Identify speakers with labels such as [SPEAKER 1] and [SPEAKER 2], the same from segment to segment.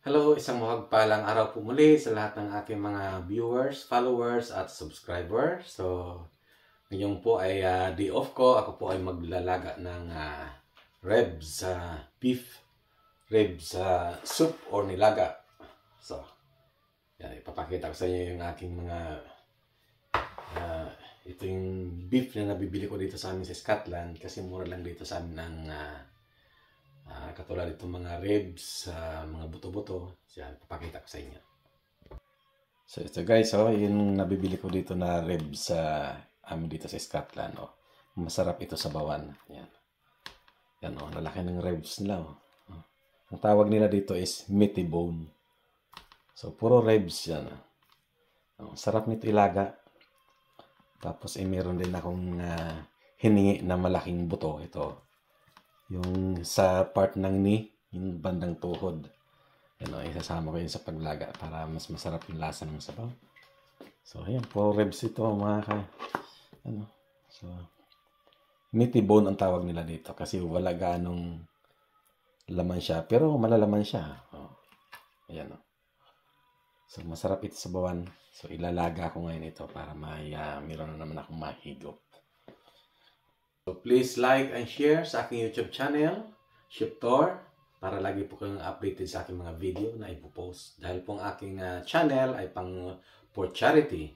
[SPEAKER 1] Hello, isang mapagpalang araw po muli sa lahat ng aking mga viewers, followers at subscribers. So, ngayon po ay day off ko. Ako po ay maglalaga ng ribs, beef ribs soup or nilaga. So, yan, ipapakita ko sa inyo yung aking mga ito yung beef na nabibili ko dito sa amin sa Scotland kasi mura lang dito sa amin ng katulad itong mga ribs, mga buto-buto. Yan, papakita ko sa inyo. So ito guys, yung nabibili ko dito na ribs amin dito sa Scotland. Masarap ito sa bawan. Yan. Yan lalaki ng ribs nila. Ang tawag nila dito is meaty bone. So puro ribs yan. Sarap nito ilaga. Tapos meron din akong hiningi na malaking buto. Ito. Yung sa part ng knee, yung bandang tuhod. Isasama ko yun sa paglaga para mas masarap yung lasa ng sabaw. So, ayan, puro ribs ito mga So, meaty bone ang tawag nila dito kasi wala ganong laman siya. Pero malalaman siya. Ayan. So, masarap ito sa bawan. So, ilalaga ko ngayon ito para meron na naman akong mahigop. So, please like and share sa aking YouTube channel, Shiptor, para lagi po kayong updated sa aking mga video na ipopost. Dahil pong aking channel ay for charity.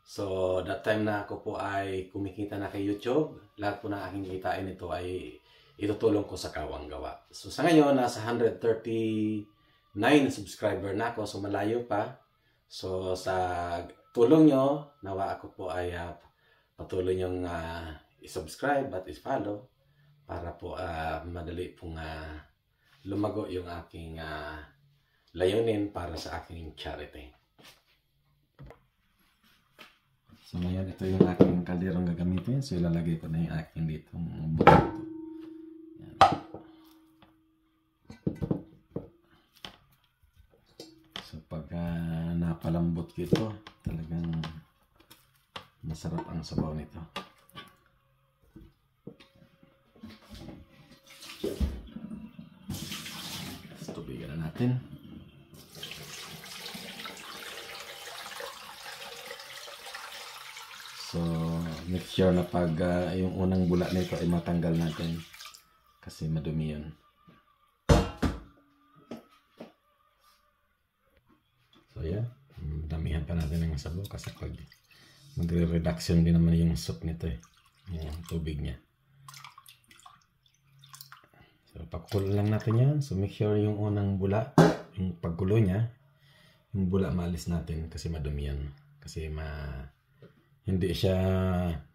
[SPEAKER 1] So, that time na ako po ay kumikita na kay YouTube, lahat po na aking kitain ito ay itutulong ko sa kawang gawa. So, sa ngayon, nasa 139 subscriber na ako, so malayo pa. So, sa tulong nyo, nawa ako po ay patuloy nyong i-subscribe at i-follow para po madali pong lumago yung aking layunin para sa aking charity. So ngayon, ito yung aking kalderong gagamitin. So ilalagay ko na yung aking ditong buto. Yan. So pag napalambot ito, talagang masarap ang sabaw nito. Tubigan na natin. So, make sure na pag yung unang bula nito ay matanggal natin kasi madumi yun. So, yeah. Damihan pa natin ng sabaw kasi pag magre-reduction din naman yung soup nito yung tubig niya. So, pakulo lang natin yan. So, make sure yung unang bula, yung pagkulo niya, yung bula maalis natin kasi madumi yan. Kasi hindi siya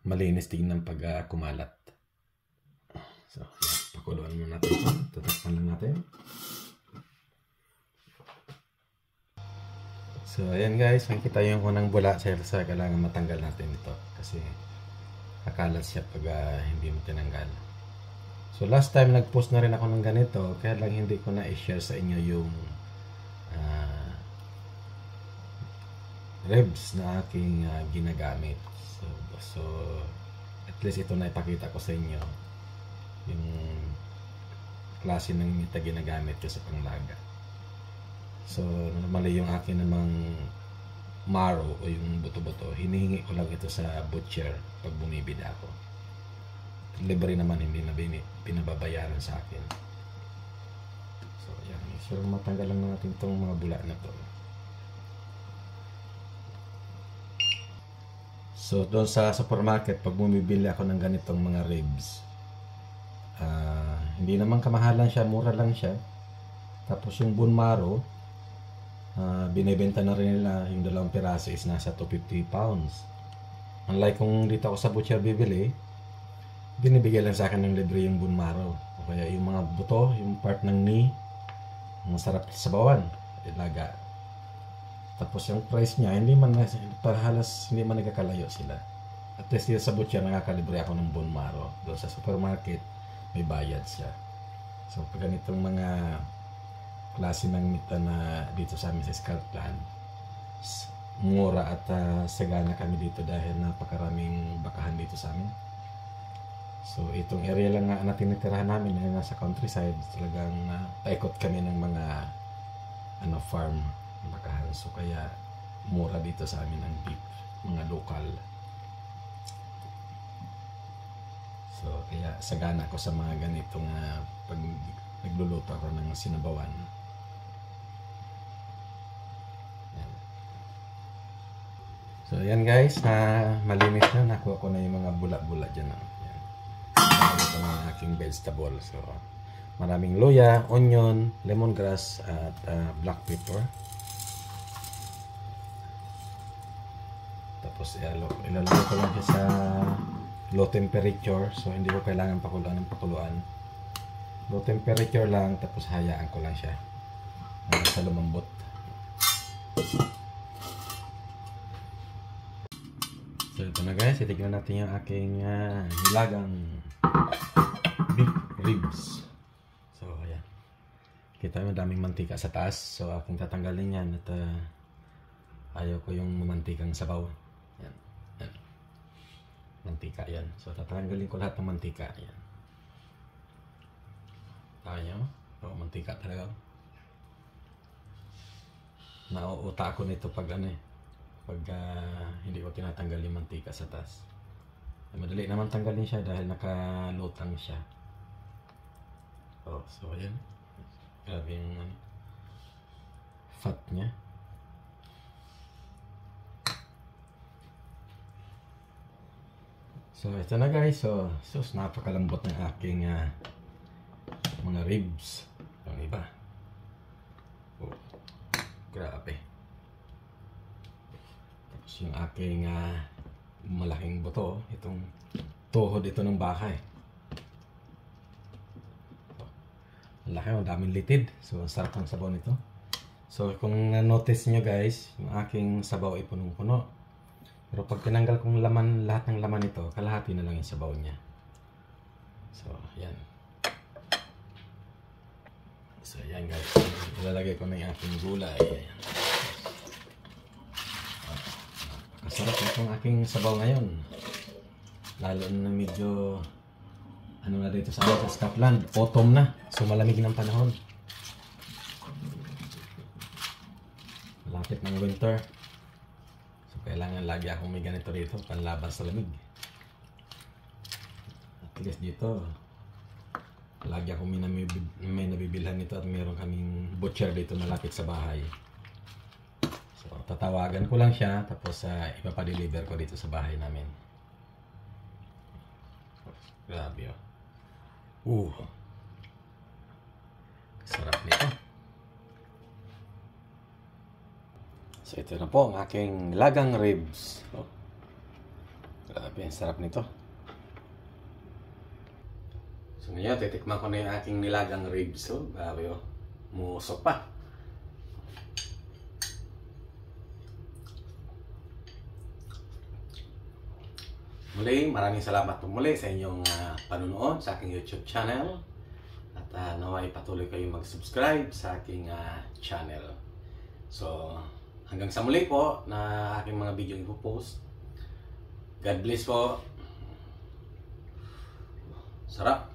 [SPEAKER 1] malinis tingnan pag kumalat. So, yan. Pakuluan muna natin. Tatakpan lang natin. So, ayan guys. Makikita yung unang bula. Sa kailangan matanggal natin ito. Kasi kakalat siya pag hindi mo tinanggal. So last time nag-post na rin ako ng ganito, kaya lang hindi ko na i-share sa inyo yung ribs na aking ginagamit. So at least ito na ipakita ko sa inyo yung klase ng meat na ginagamit ko sa panglaga. So normally yung akin namang marrow o yung buto-buto, hinihingi ko lang ito sa butcher pag bumibili ako. Libre naman, hindi na pinababayaran sa akin. So, yan. Sure, matanggal lang natin itong mga bula na to. So, doon sa supermarket, pag bumibili ako ng ganitong mga ribs, hindi naman kamahalan siya, mura lang siya. Tapos yung bone marrow, binibenta na rin nila yung 2 piraso is nasa 250 pounds. Unlike kung dito ako sa butcher bibili, binibigay lang sa akin ng libre yung bone marrow. O kaya yung mga buto, yung part ng knee, masarap sa bawan, ilaga. Tapos yung price niya, hindi man nagkakalayo sila. At least dito sa butcher, nakakalibre ako ng bone marrow. Doon sa supermarket, may bayad siya. So pag ganitong mga klase ng meat na dito sa amin sa Scotland, mura at sagana kami dito dahil napakaraming bakahan dito sa amin. So itong area lang na tinitirahan namin ay nasa countryside. Talagang paikot kami ng mga farm bakahan. So kaya mura dito sa amin ang beef, mga lokal. So kaya sagana ko sa mga ganitong pag nagluluto ako ng sinabawan. Yan. So yan guys, malinis na. Nakuha ko na yung mga bula-bula dyan. Yan. Ito na ang aking vegetable. So maraming luya, onion, lemongrass at black pepper. Tapos ilalagay ko lang siya sa low temperature. So hindi ko kailangan pakuluan ng pakuluan. Low temperature lang, tapos hayaan ko lang siya hanggang sa lumambot. So ito na guys, itignan natin yung aking nilagang beef ribs. So ayan, kita mo daming mantika sa taas. So aking tatanggalin yan at ayaw ko yung mantikang sabaw. Yan. Yan. Mantika yan. So tatanggalin ko lahat ng mantika. Yan. Ayaw. So mantika talaga. Nauuta ako nito pag pag hindi ko tinatanggal yung mantika sa taas. Madali naman tanggalin siya dahil nakalutang siya. So ayan. Grabe yung fat niya. So ito na guys. So napakalambot ng aking mga ribs. Yung iba. Grabe. Tapos yung aking malaking buto. Itong tuhod ito ng baka Laki, daming litid. So ang sarap ng sabaw nito. So kung notice nyo guys, yung aking sabaw ay punong-puno. Pero pag tinanggal kong lahat ng laman nito, kalahati na lang yung sabaw niya. So, yan. So, yan guys. Ilalagay ko na yung aking gulay. Ayan. Masarap itong aking sabaw ngayon. Lalo na medyo, na dito sa Scotland, autumn na. So, malamig ng panahon. Malapit ng winter. Kailangan lagi akong may ganito dito panlaban sa lamig. At least dito lagi akong may nabibilhan nito at meron kaming butcher dito malapit sa bahay. So tatawagan ko lang siya tapos ipapadeliver ko dito sa bahay namin. Grabe sarap nito. So ito na po ang aking lagang ribs. Grabe, ang sarap nito. So ngayon, titikman ko na yung aking nilagang ribs. Grabe musok pa. Muli, maraming salamat po muli sa inyong panunood sa aking YouTube channel. At naway patuloy kayong mag-subscribe sa aking channel. So hanggang sa muli po na aking mga video ipopost. God bless po. Sarap.